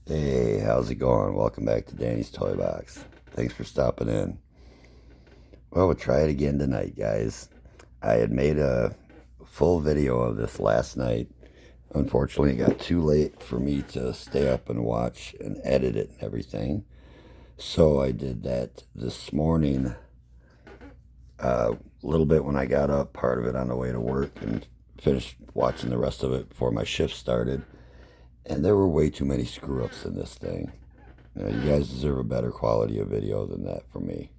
Hey, how's it going? Welcome back to Danny's Toy Box. Thanks for stopping in. Well, we'll try it again tonight, guys. I had made a full video of this last night. Unfortunately, it got too late for me to stay up and watch and edit it and everything. So I did that this morning, a little bit when I got up, part of it on the way to work, and finished watching the rest of it before my shift started. And there were way too many screw ups in this thing. You guys deserve a better quality of video than that from me.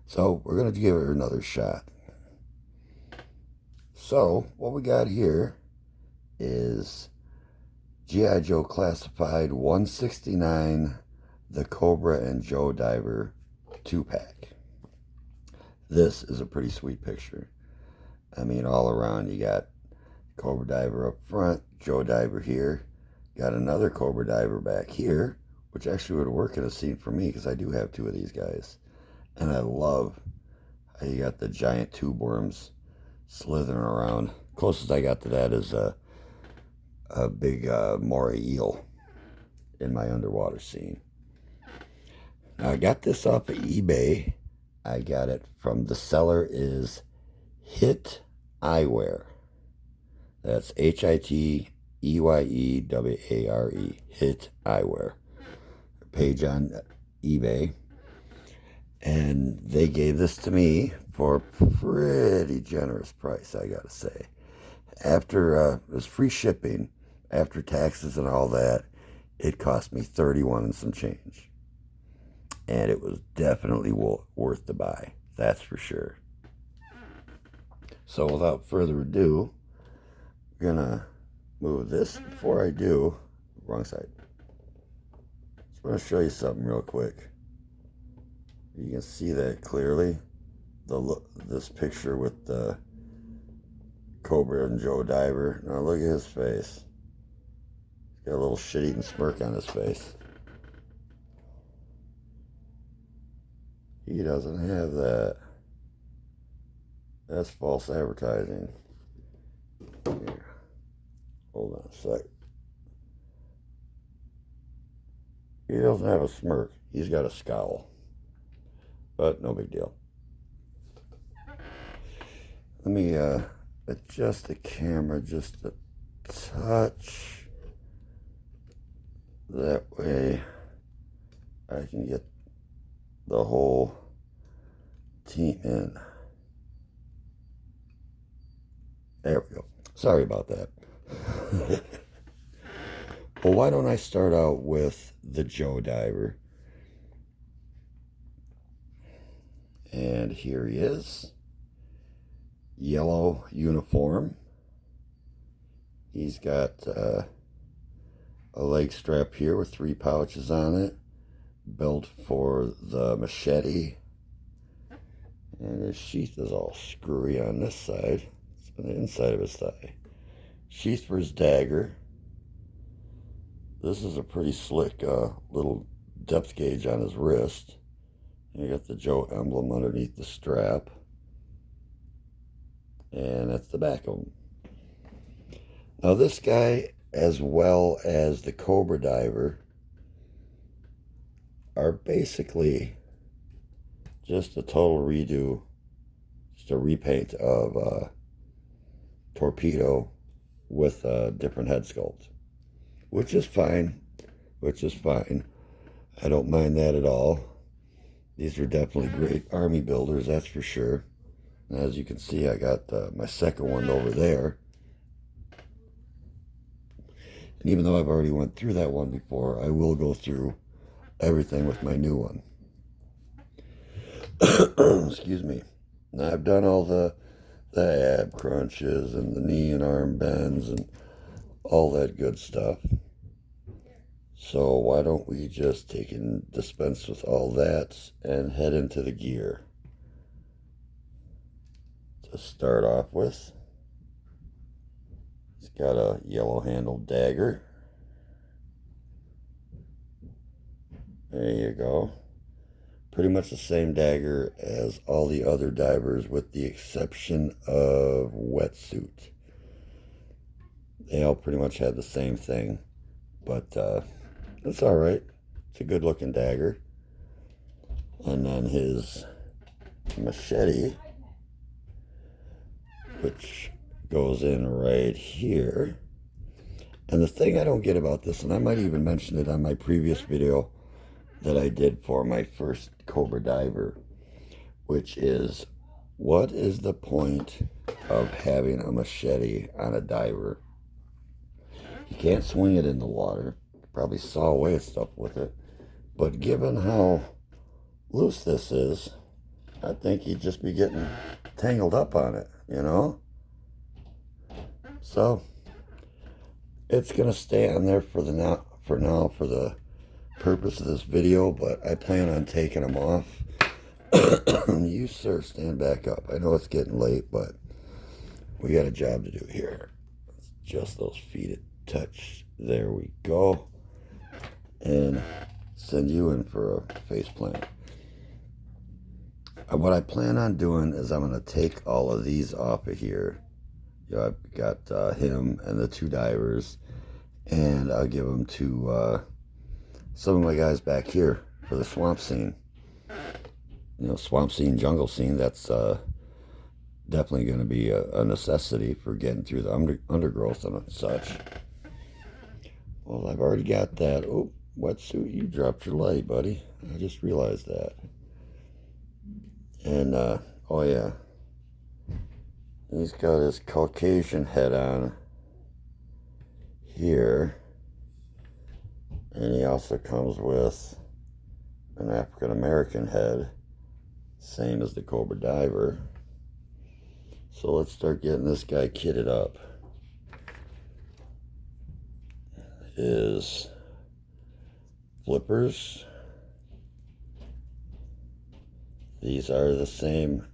So we're going to give it another shot. So what we got here is G.I. Joe Classified 169, the Cobra and Joe Diver 2-pack. This is a pretty sweet picture. I mean, all around you got Cobra Diver up front, Joe Diver here, got another Cobra Diver back here, which actually would work in a scene for me because I do have two of these guys. And I love how you got the giant tube worms slithering around. Closest I got to that is a big moray eel in my underwater scene. Now I got this off of eBay. I got it from the seller is Hit Eyewear. That's HITEYEWARE. Hit Eyewear. Page on eBay. And they gave this to me for a pretty generous price, I gotta say. After it was free shipping, after taxes and all that, it cost me 31 and some change. And it was definitely worth the buy, that's for sure. So without further ado, we're gonna move this. Before I do, wrong side. Just want to show you something real quick. You can see that clearly. This picture with the Cobra and Joe Diver. Now look at his face. He's got a little shit-eating smirk on his face. He doesn't have that. That's false advertising. Here. Hold on a sec. He doesn't have a smirk. He's got a scowl. But no big deal. Let me adjust the camera just a touch. That way I can get the whole team in. There we go. Sorry about that. Well, why don't I start out with the Joe Diver? And here he is. Yellow uniform. He's got a leg strap here with 3 pouches on it. Belt for the machete. And his sheath is all screwy on this side. It's on the inside of his thigh. Sheath for his dagger. This is a pretty slick little depth gauge on his wrist. And you got the Joe emblem underneath the strap. And that's the back of him. Now this guy, as well as the Cobra Diver, are basically just a total redo, just a repaint of Torpedo with a different head sculpt, which is fine. I don't mind that at all. These are definitely great army builders, that's for sure. And as you can see, I got my second one over there. And even though I've already went through that one before, I will go through everything with my new one. Excuse me. Now I've done all the ab crunches and the knee and arm bends and all that good stuff. So why don't we just take and dispense with all that and head into the gear. To start off with, he's got a yellow handled dagger. There you go. Pretty much the same dagger as all the other divers with the exception of Wetsuit. They all pretty much had the same thing, but It's all right. It's a good looking dagger. And then his machete, which goes in right here. And the thing I don't get about this, and I might even mention it on my previous video that I did for my first Cobra diver, which is, what is the point of having a machete on a diver? You can't swing it in the water. You probably saw away at stuff with it. But given how loose this is, I think you'd just be getting tangled up on it, you know? So it's gonna stay on there for now for the purpose of this video, but I plan on taking them off. You, sir, stand back up. I know it's getting late, but we got a job to do here. Just those feet touch. There we go. And send you in for a face plant. What I plan on doing is I'm going to take all of these off of here. You know, I've got him and the two divers, and I'll give them to some of my guys back here for the swamp scene. You know, swamp scene, jungle scene, that's definitely going to be a necessity for getting through the undergrowth and such. Well, I've already got that. Oh, wetsuit, you dropped your light, buddy. I just realized that. And, oh yeah, he's got his Caucasian head on here. And he also comes with an African American head, same as the Cobra diver. So let's start getting this guy kitted up. His flippers. These are the same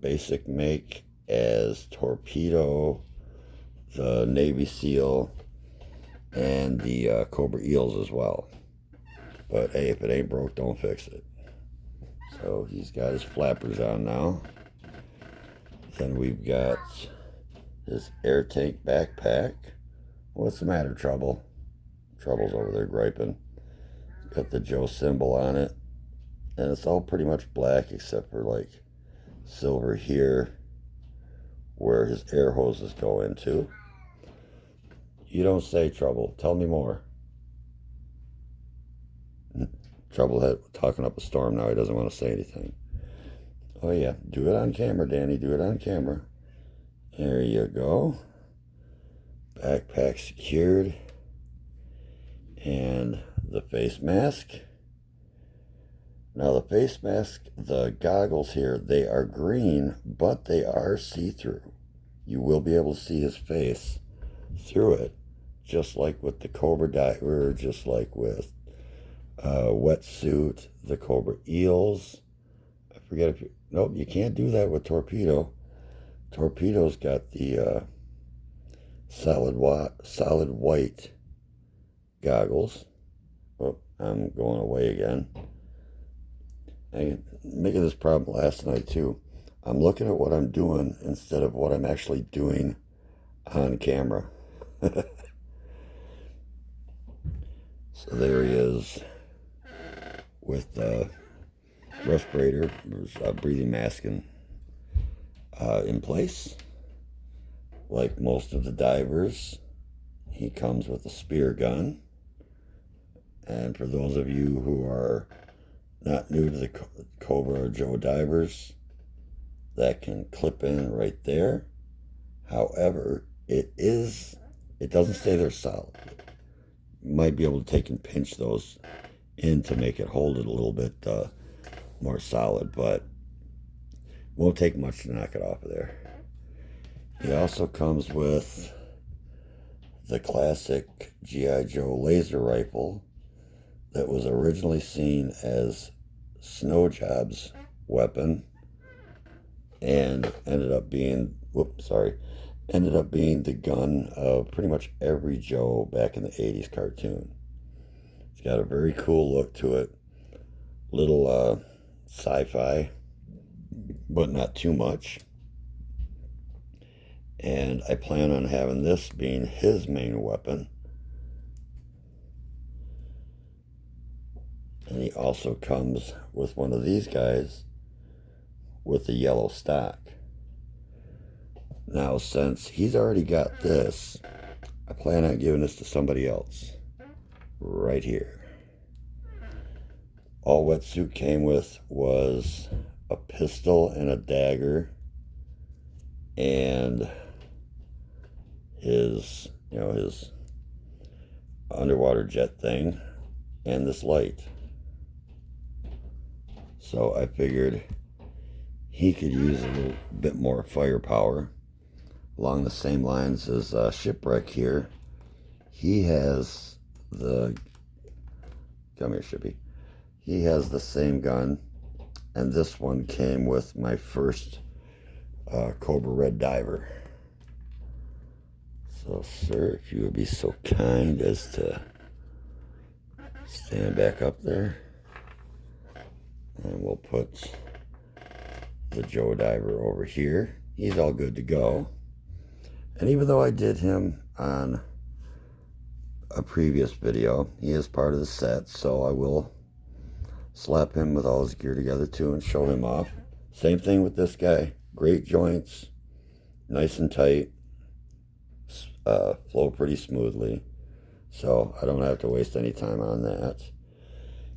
basic make as Torpedo, the Navy SEAL, and the Cobra Eels as well. But hey, if it ain't broke, don't fix it. So he's got his flappers on now. Then we've got his air tank backpack. What's the matter, Trouble? Trouble's over there griping. Got the Joe symbol on it. And it's all pretty much black except for like silver here where his air hoses go into. You don't say, Trouble. Tell me more. Trouble had talking up a storm now. He doesn't want to say anything. Oh yeah, do it on camera, Danny. Do it on camera. There you go. Backpack secured. And the face mask. Now the face mask, the goggles here, they are green, but they are see-through. You will be able to see his face through it, just like with the Cobra diver, just like with wetsuit, the Cobra Eels. I forget if you, nope, you can't do that with Torpedo. Torpedo's got the solid white goggles. Oh, I'm going away again. I'm making this problem last night too. I'm looking at what I'm doing instead of what I'm actually doing on camera. So there he is with the respirator, breathing mask in place. Like most of the divers, he comes with a spear gun. And for those of you who are not new to the Cobra or Joe divers, that can clip in right there. However, it doesn't stay there solid. You might be able to take and pinch those in to make it hold it a little bit more solid, but won't take much to knock it off of there. He also comes with the classic G.I. Joe laser rifle that was originally seen as Snow Job's weapon and ended up being the gun of pretty much every Joe back in the 80s cartoon. It's got a very cool look to it. Little sci-fi, but not too much. And I plan on having this being his main weapon. And he also comes with one of these guys with the yellow stock. Now, since he's already got this, I plan on giving this to somebody else. Right here. All Wetsuit came with was a pistol and a dagger and his underwater jet thing and this light. So I figured he could use a little bit more firepower along the same lines as Shipwreck here. He has the, come here Shippy, he has the same gun, and this one came with my first Cobra Red Diver. So sir, if you would be so kind as to stand back up there, and we'll put the Joe Diver over here. He's all good to go. And even though I did him on a previous video, he is part of the set, so I will slap him with all his gear together too and show him off. Same thing with this guy. Great joints, nice and tight, flow pretty smoothly, so I don't have to waste any time on that.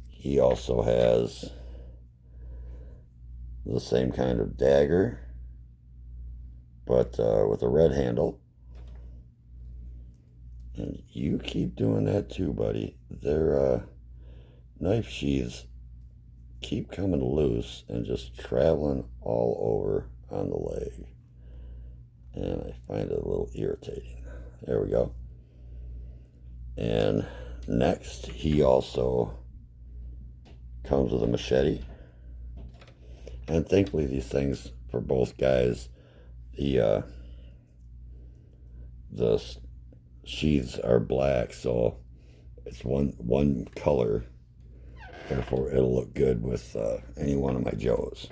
He also has the same kind of dagger, but with a red handle. And you keep doing that too, buddy. Their knife sheaths keep coming loose and just traveling all over on the leg. And I find it a little irritating. There we go. And next, he also comes with a machete. And thankfully, these things for both guys, the sheaths are black, so it's one color. Therefore, it'll look good with any one of my Joes.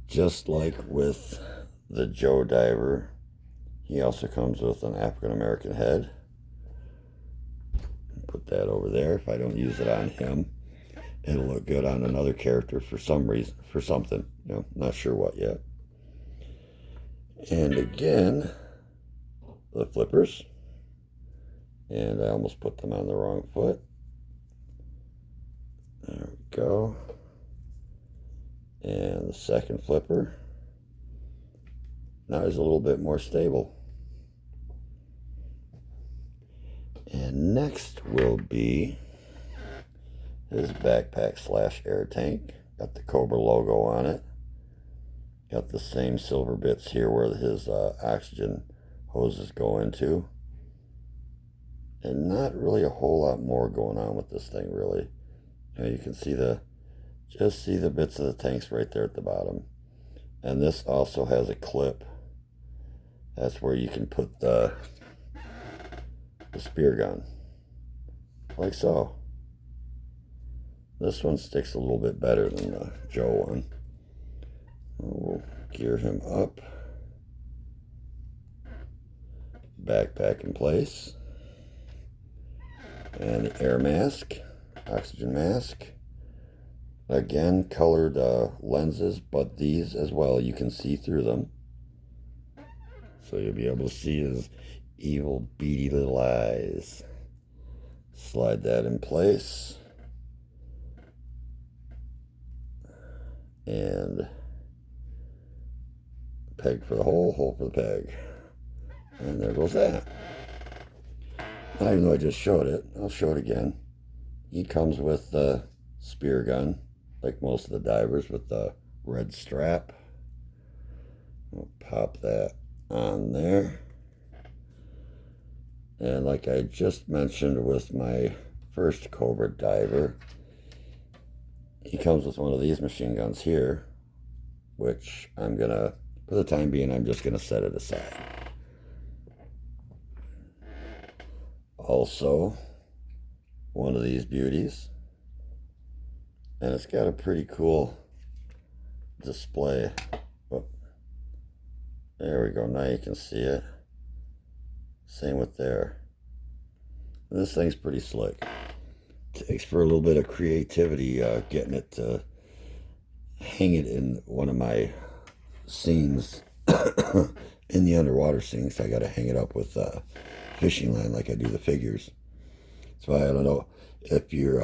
Just like with the Joe Diver, he also comes with an African American head. Put that over there. If I don't use it on him, it'll look good on another character for some reason, for something, not sure what yet. And again, the flippers. And I almost put them on the wrong foot. There we go. And the second flipper. Now he's a little bit more stable. And next will be his backpack / air tank. Got the Cobra logo on it. Got the same silver bits here where his oxygen hoses go into. And not really a whole lot more going on with this thing, really. You can see just see the bits of the tanks right there at the bottom. And this also has a clip. That's where you can put the spear gun, like so. This one sticks a little bit better than the Joe one. We'll gear him up. Backpack in place. And the air mask, oxygen mask. Again, colored lenses, but these as well, you can see through them. So you'll be able to see his evil, beady little eyes. Slide that in place. And peg for the hole for the peg. And there goes that. Now, even though I just showed it, I'll show it again. He comes with the spear gun, like most of the divers, with the red strap. I'll pop that on there. And like I just mentioned with my first Cobra Diver, he comes with one of these machine guns here, which I'm gonna, for the time being, I'm just gonna set it aside. Also, one of these beauties, and it's got a pretty cool display. Oh, there we go, now you can see it. Same with there. And this thing's pretty slick. Takes for a little bit of creativity getting it to hang it in one of my scenes in the underwater scenes. I got to hang it up with fishing line like I do the figures. So I don't know if you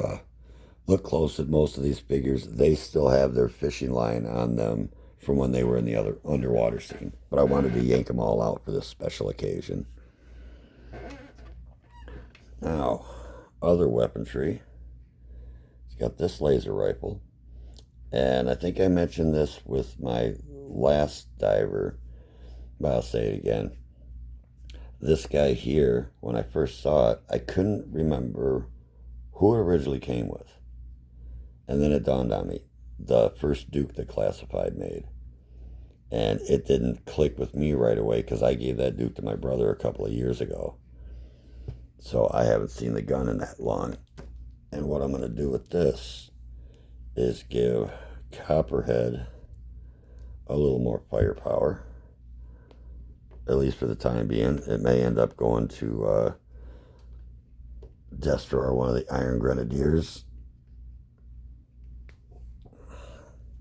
look close at most of these figures, they still have their fishing line on them from when they were in the other underwater scene. But I wanted to yank them all out for this special occasion. Now, other weaponry. It's got this laser rifle. And I think I mentioned this with my last diver, but I'll say it again. This guy here, when I first saw it, I couldn't remember who it originally came with. And then it dawned on me, the first Duke that Classified made. And it didn't click with me right away because I gave that Duke to my brother a couple of years ago. So I haven't seen the gun in that long. And what I'm going to do with this is give Copperhead a little more firepower. At least for the time being. It may end up going to Destro or one of the Iron Grenadiers.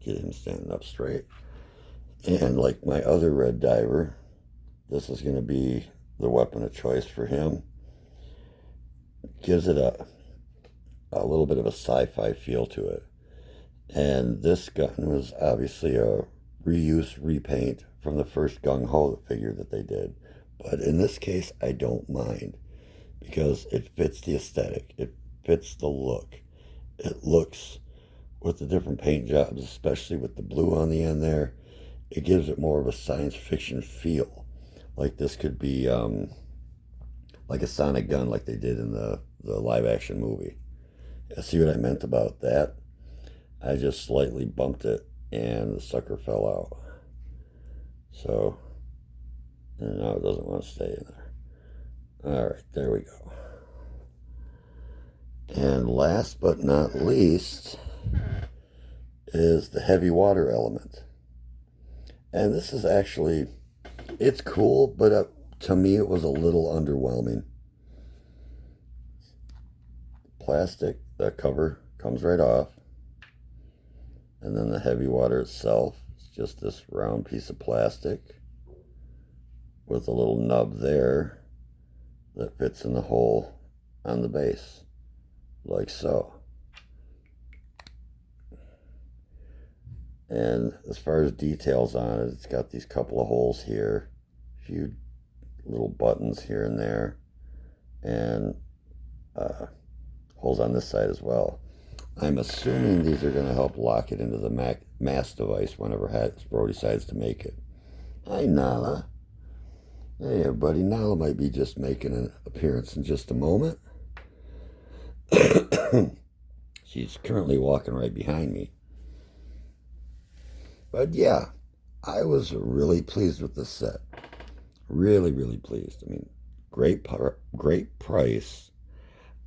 Get him standing up straight. And like my other red diver, this is going to be the weapon of choice for him. Gives it a little bit of a sci-fi feel to it. And this gun was obviously a reuse, repaint from the first Gung Ho figure that they did. But in this case, I don't mind because it fits the aesthetic. It fits the look. It looks, with the different paint jobs, especially with the blue on the end there, it gives it more of a science fiction feel. Like this could be like a sonic gun like they did in the live action movie. See what I meant about that? I just slightly bumped it and the sucker fell out. So, and now it doesn't want to stay in there. All right, there we go. And last but not least is the heavy water element. And this is actually, it's cool, but to me it was a little underwhelming. Plastic, the cover comes right off. And then the heavy water itself is just this round piece of plastic with a little nub there that fits in the hole on the base, like so. And as far as details on it, it's got these couple of holes here, a few little buttons here and there, and holes on this side as well. I'm assuming these are going to help lock it into the mass device whenever Hasbro decides to make it. Hi, Nala. Hey, everybody. Nala might be just making an appearance in just a moment. She's currently walking right behind me. But yeah, I was really pleased with this set. Really, really pleased. I mean, great price.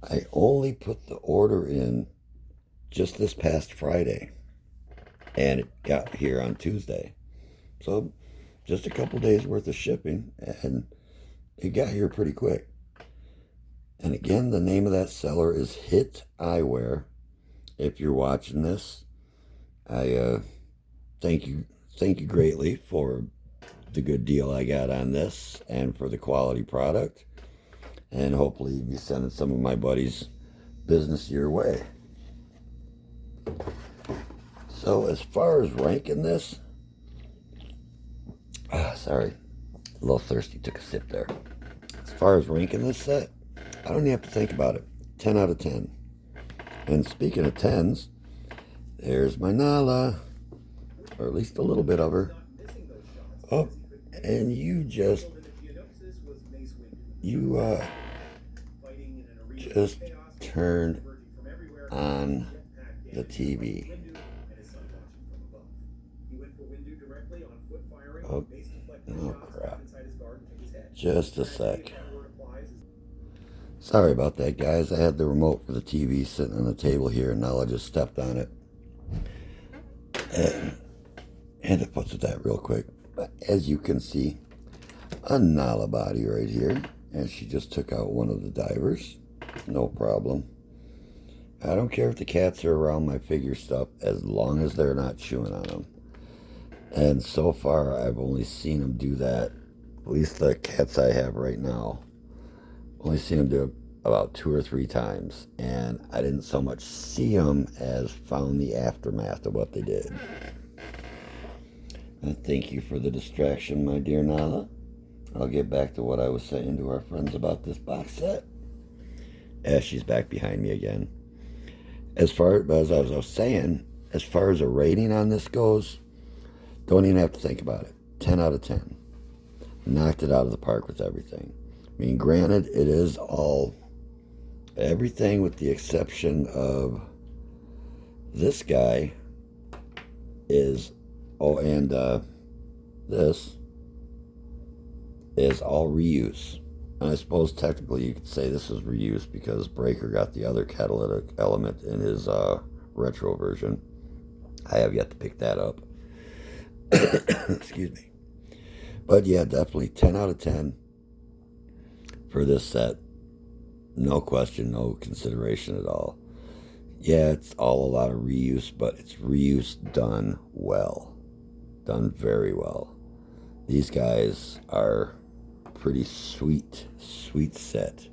I only put the order in just this past Friday, and it got here on Tuesday. So just a couple days worth of shipping, and it got here pretty quick. And again, the name of that seller is Hit Eyewear. If you're watching this, I thank you greatly for the good deal I got on this and for the quality product. And hopefully you'll be sending some of my buddies' business your way. So as far as ranking this, sorry, a little thirsty, took a sip there. As far as ranking this set, I don't even have to think about it. 10 out of 10. And speaking of 10s, there's my Nala, or at least a little bit of her. Oh, and you just turned on the TV. Oh, oh crap. Just a sec. Sorry about that, guys. I had the remote for the TV sitting on the table here, and now I just stepped on it. And had to put with that real quick. But as you can see, a Nala body right here. And she just took out one of the divers. No problem. I don't care if the cats are around my figure stuff as long as they're not chewing on them. And so far, I've only seen them do that. At least the cats I have right now, only seen them do it about 2 or 3 times, and I didn't so much see them as found the aftermath of what they did. And thank you for the distraction, my dear Nala. I'll get back to what I was saying to our friends about this box set. As she's back behind me again. As I was saying, as far as a rating on this goes, don't even have to think about it. 10 out of 10. Knocked it out of the park with everything. I mean, granted, it is all, everything with the exception of this guy is, and this is all reuse. And I suppose technically you could say this is reuse because Breaker got the other catalytic element in his retro version. I have yet to pick that up. Excuse me. But yeah, definitely 10 out of 10 for this set. No question, no consideration at all. Yeah, it's all a lot of reuse, but it's reuse done well. Done very well. These guys are pretty sweet set.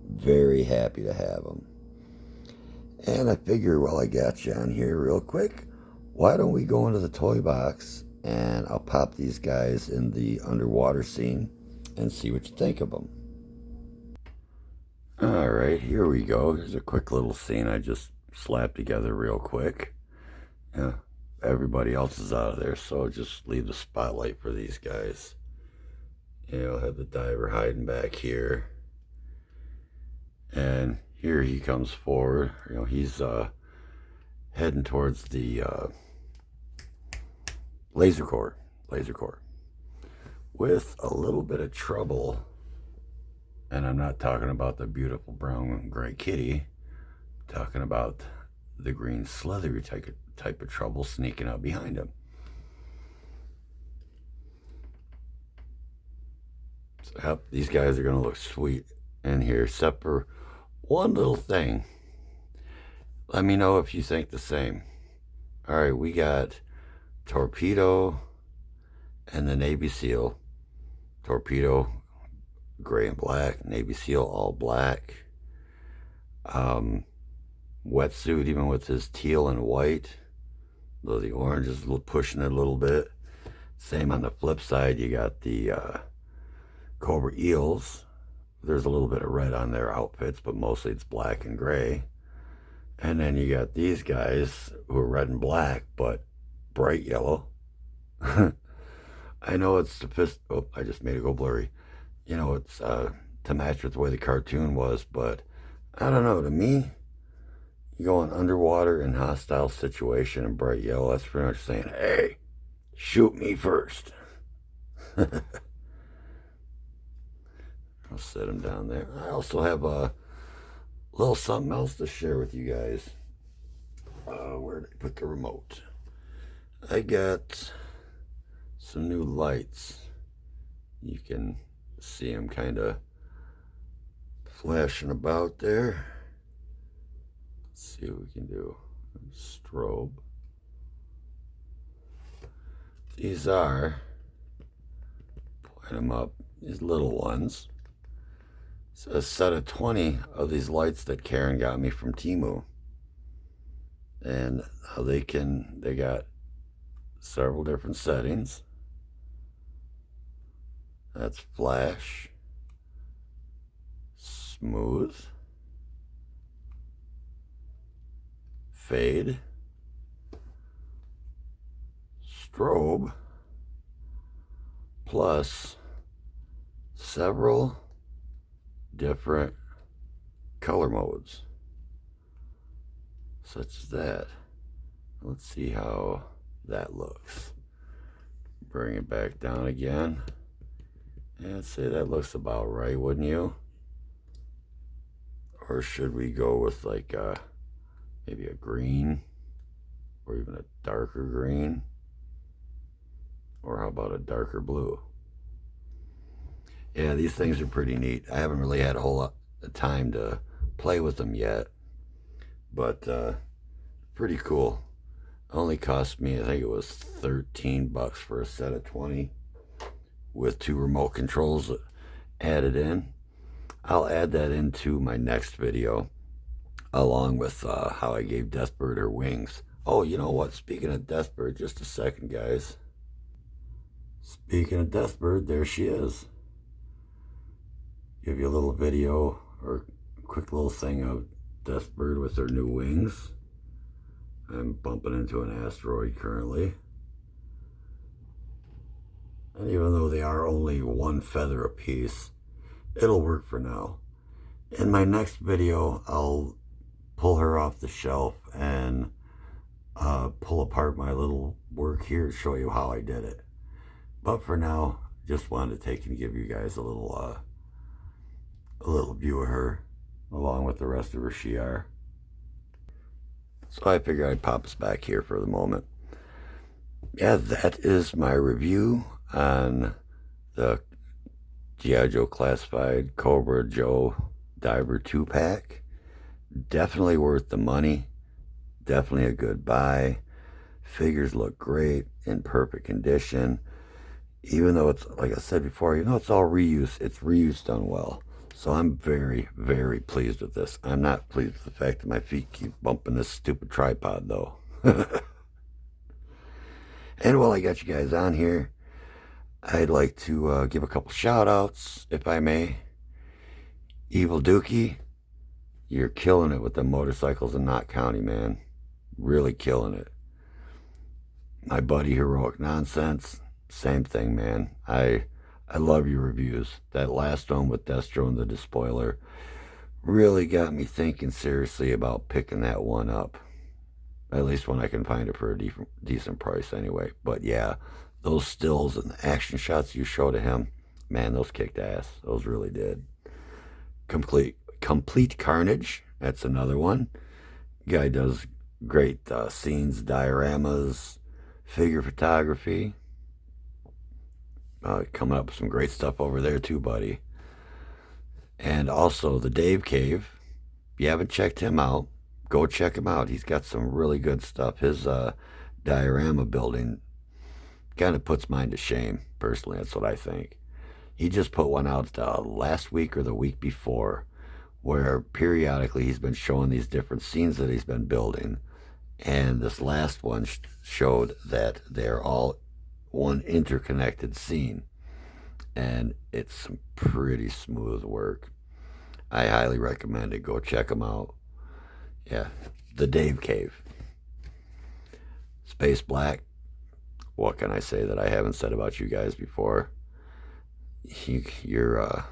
Very happy to have them. And I figure while I got you on here real quick, why don't we go into the toy box and I'll pop these guys in the underwater scene and see what you think of them. Alright, here we go. Here's a quick little scene I just slapped together real quick. Yeah, everybody else is out of there, so just leave the spotlight for these guys. I'll have the diver hiding back here. And here he comes forward. He's heading towards the laser core. With a little bit of trouble. And I'm not talking about the beautiful brown and gray kitty. I'm talking about the green slithery type of trouble sneaking out behind him. So, yep, these guys are going to look sweet in here, except for one little thing. Let me know if you think the same. All right, we got Torpedo and the Navy SEAL. Torpedo, gray and black. Navy SEAL, all black. Wetsuit, even with his teal and white. Though the orange is pushing it a little bit. Same on the flip side, you got the Cobra Eels. There's a little bit of red on their outfits, but mostly it's black and gray. And then you got these guys who are red and black, but bright yellow. I know it's I just made it go blurry. It's to match with the way the cartoon was, but I don't know. To me, you go in underwater in hostile situation in bright yellow, that's pretty much saying, hey, shoot me first. I'll set him down there. I also have a little something else to share with you guys. Where did I put the remote? I got some new lights. You can see them kind of flashing about there. Let's see what we can do. Strobe. These are, point them up, these little ones. It's a set of 20 of these lights that Karen got me from Temu. And they got several different settings. That's flash, smooth, fade, strobe, plus several different color modes, such as that. Let's see how that looks. Bring it back down again. And say that looks about right, wouldn't you? Or should we go with like maybe a green, or even a darker green? Or how about a darker blue? Yeah, these things are pretty neat. I haven't really had a whole lot of time to play with them yet. but pretty cool. Only cost me, I think it was $13 for a set of 20 with 2 remote controls added in. I'll add that into my next video, along with how I gave Deathbird her wings. Oh, you know what? Speaking of Deathbird, just a second, guys. Speaking of Deathbird, there she is. Give you a little video or quick little thing of Deathbird with her new wings. I'm bumping into an asteroid currently. And even though they are only 1 feather apiece, it'll work for now. In my next video, I'll pull her off the shelf and pull apart my little work here to show you how I did it. But for now, just wanted to take and give you guys a little view of her, along with the rest of her Shi'ar. So I figured I'd pop us back here for the moment. Yeah, that is my review on the G.I. Joe Classified Cobra Joe Diver 2-pack. Definitely worth the money. Definitely a good buy. Figures look great, in perfect condition. Even though it's, like I said before, it's all reuse. It's reuse done well. So I'm very, very pleased with this. I'm not pleased with the fact that my feet keep bumping this stupid tripod, though. And while I got you guys on here, I'd like to give a couple shout-outs, if I may. Evil Dookie, you're killing it with the motorcycles in Knott County, man. Really killing it. My buddy Heroic Nonsense, same thing, man. I love your reviews. That last one with Destro and the Despoiler really got me thinking seriously about picking that one up. At least when I can find it for a decent price anyway. But yeah, those stills and the action shots you showed of him, man, those kicked ass. Those really did. Complete Carnage, that's another one. Guy does great scenes, dioramas, figure photography. Coming up with some great stuff over there too, buddy. And also the Dave Cave. If you haven't checked him out, go check him out. He's got some really good stuff. His diorama building kind of puts mine to shame, personally. That's what I think. He just put one out last week or the week before, where periodically he's been showing these different scenes that he's been building. And this last one showed that they're all one interconnected scene. And it's some pretty smooth work. I highly recommend it. Go check them out. Yeah, the Dave Cave. Space Black. What can I say that I haven't said about you guys before? Your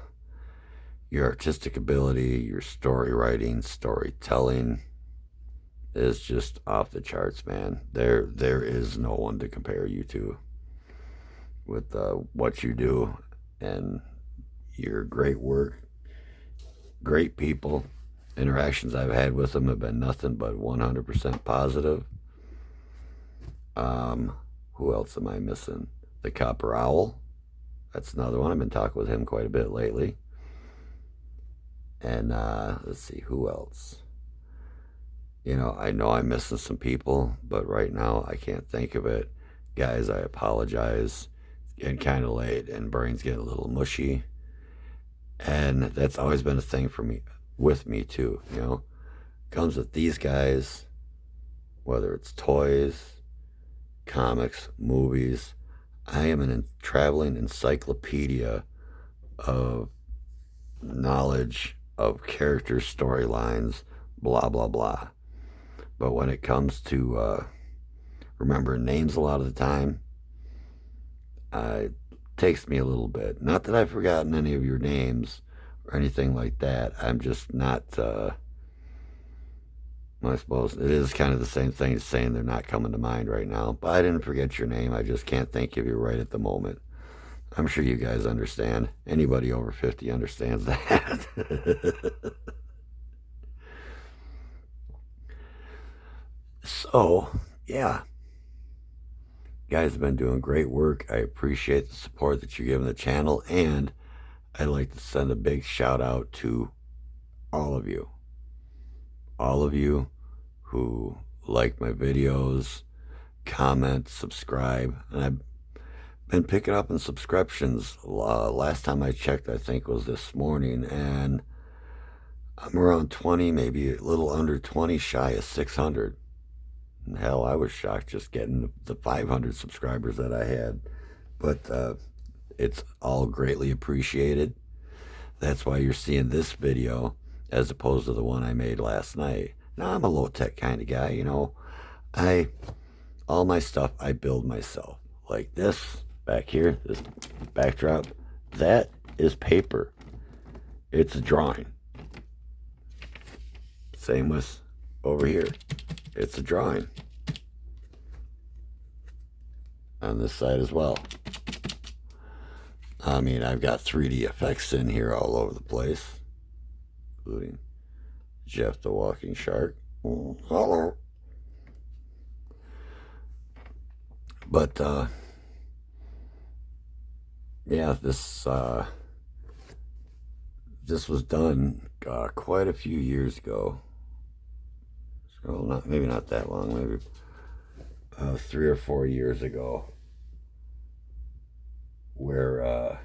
artistic ability, your story writing, storytelling is just off the charts, man. There is no one to compare you to with what you do and your great work. Great people. Interactions I've had with them have been nothing but 100% positive. Who else am I missing? The Copper Owl. That's another one. I've been talking with him quite a bit lately. And let's see, who else? I know I'm missing some people, but right now I can't think of it. Guys, I apologize. It's getting kind of late and brain's getting a little mushy. And that's always been a thing for me, with me too, Comes with these guys, whether it's toys, comics, movies. I am a traveling encyclopedia of knowledge of character storylines, blah, blah, blah. But when it comes to remembering names a lot of the time, it takes me a little bit. Not that I've forgotten any of your names or anything like that. I'm just not, I suppose it is kind of the same thing as saying they're not coming to mind right now. But I didn't forget your name. I just can't think of you right at the moment. I'm sure you guys understand. Anybody over 50 understands that. So, yeah. You guys have been doing great work. I appreciate the support that you're giving the channel. And I'd like to send a big shout out to all of you. All of you who like my videos, comment, subscribe, and I've been picking up in subscriptions. Last time I checked, I think was this morning, and I'm around 20, maybe a little under 20 shy of 600. And hell, I was shocked just getting the 500 subscribers that I had. But it's all greatly appreciated. That's why you're seeing this video as opposed to the one I made last night. Now, I'm a low-tech kind of guy, you know. All my stuff I build myself. Like this back here, this backdrop, that is paper. It's a drawing. Same with over here. It's a drawing. On this side as well. I mean, I've got 3D effects in here all over the place, including Jeff the Walking Shark. Hello. But, yeah, this was done quite a few years ago. So maybe not that long, maybe 3 or 4 years ago. Where,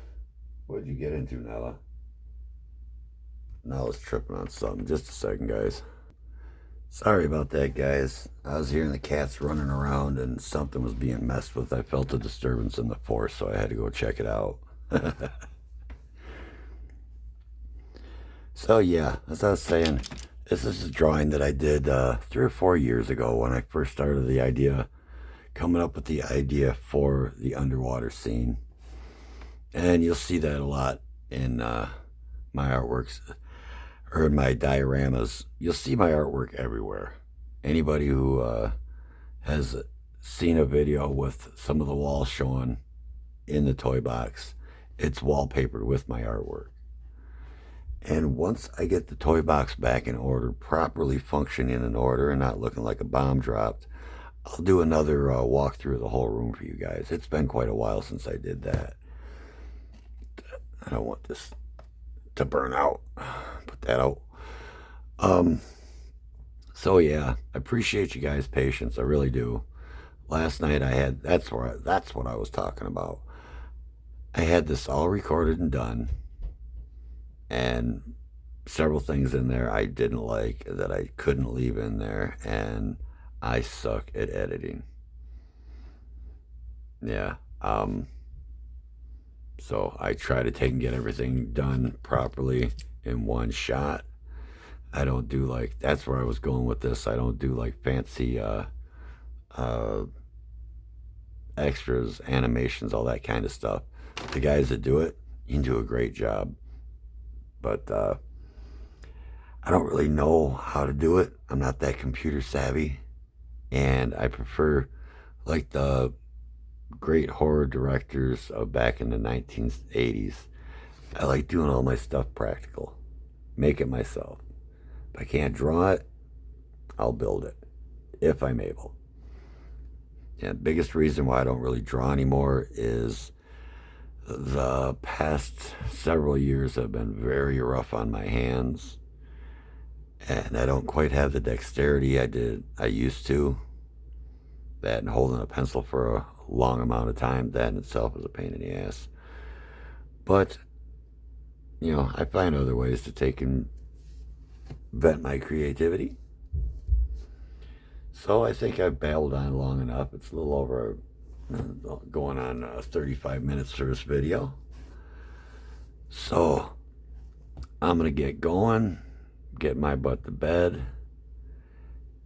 what'd you get into, Nella? Nella's tripping on something. Just a second, guys. Sorry about that, guys. I was hearing the cats running around and something was being messed with. I felt a disturbance in the force, so I had to go check it out. So, yeah, as I was saying, this is a drawing that I did 3 or 4 years ago when I first started coming up with the idea for the underwater scene. And you'll see that a lot in my artworks, or in my dioramas. You'll see my artwork everywhere. Anybody who has seen a video with some of the walls showing in the toy box, it's wallpapered with my artwork. And once I get the toy box back in order, properly functioning in order and not looking like a bomb dropped, I'll do another walkthrough of the whole room for you guys. It's been quite a while since I did that. I don't want this to burn out. Put that out. So yeah, I appreciate you guys' patience. I really do. Last night that's what I was talking about. I had this all recorded and done, and several things in there I didn't like that I couldn't leave in there, and I suck at editing. Yeah. So I try to take and get everything done properly in one shot. I don't do like, that's where I was going with this. I don't do like fancy extras, animations, all that kind of stuff. The guys that do it, you can do a great job. But I don't really know how to do it. I'm not that computer savvy. And I prefer like the great horror directors of back in the 1980s. I like doing all my stuff practical. Make it myself. If I can't draw it, I'll build it. If I'm able. And the biggest reason why I don't really draw anymore is the past several years have been very rough on my hands. And I don't quite have the dexterity I used to. That and holding a pencil for a long amount of time, that in itself is a pain in the ass. But, you know, I find other ways to take and vent my creativity. So I think I've babbled on long enough. It's a little over, going on 35 minutes for this video. So I'm going to get going, get my butt to bed,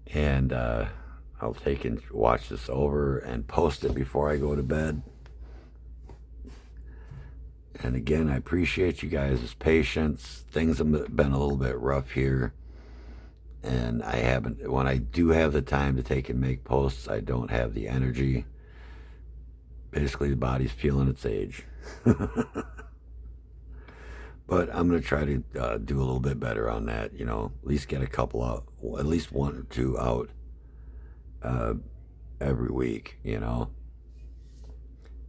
and I'll take and watch this over and post it before I go to bed. And again, I appreciate you guys' patience. Things have been a little bit rough here. And when I do have the time to take and make posts, I don't have the energy. Basically, the body's feeling its age. But I'm going to try to do a little bit better on that, you know, at least get a couple out, at least 1 or 2 out every week, you know.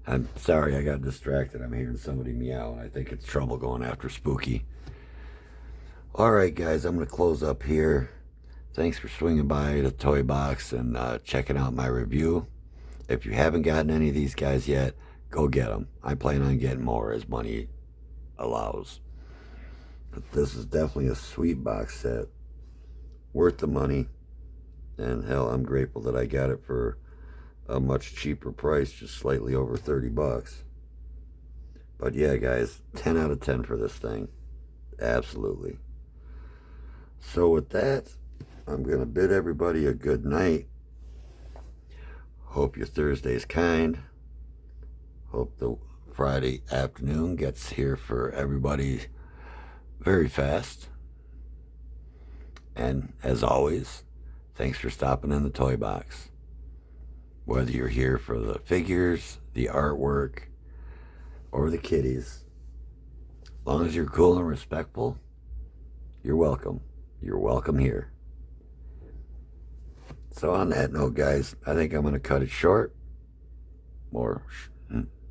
I'm sorry I got distracted. I'm hearing somebody meow. I think it's trouble going after Spooky. All right, guys, I'm going to close up here. Thanks for swinging by the toy box and checking out my review. If you haven't gotten any of these guys yet, go get them. I plan on getting more as money allows. But this is definitely a sweet box set. Worth the money. And hell, I'm grateful that I got it for a much cheaper price, just slightly over 30 bucks. But yeah, guys, 10 out of 10 for this thing. Absolutely. So with that, I'm going to bid everybody a good night. Hope your Thursday's kind. Hope the Friday afternoon gets here for everybody very fast. And as always, thanks for stopping in the toy box. Whether you're here for the figures, the artwork, or the kitties, as long as you're cool and respectful, you're welcome. You're welcome here. So on that note, guys, I think I'm going to cut it short. Or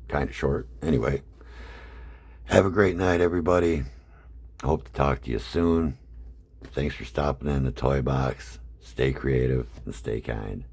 kind of short. Anyway, have a great night, everybody. Hope to talk to you soon. Thanks for stopping in the toy box. Stay creative and stay kind.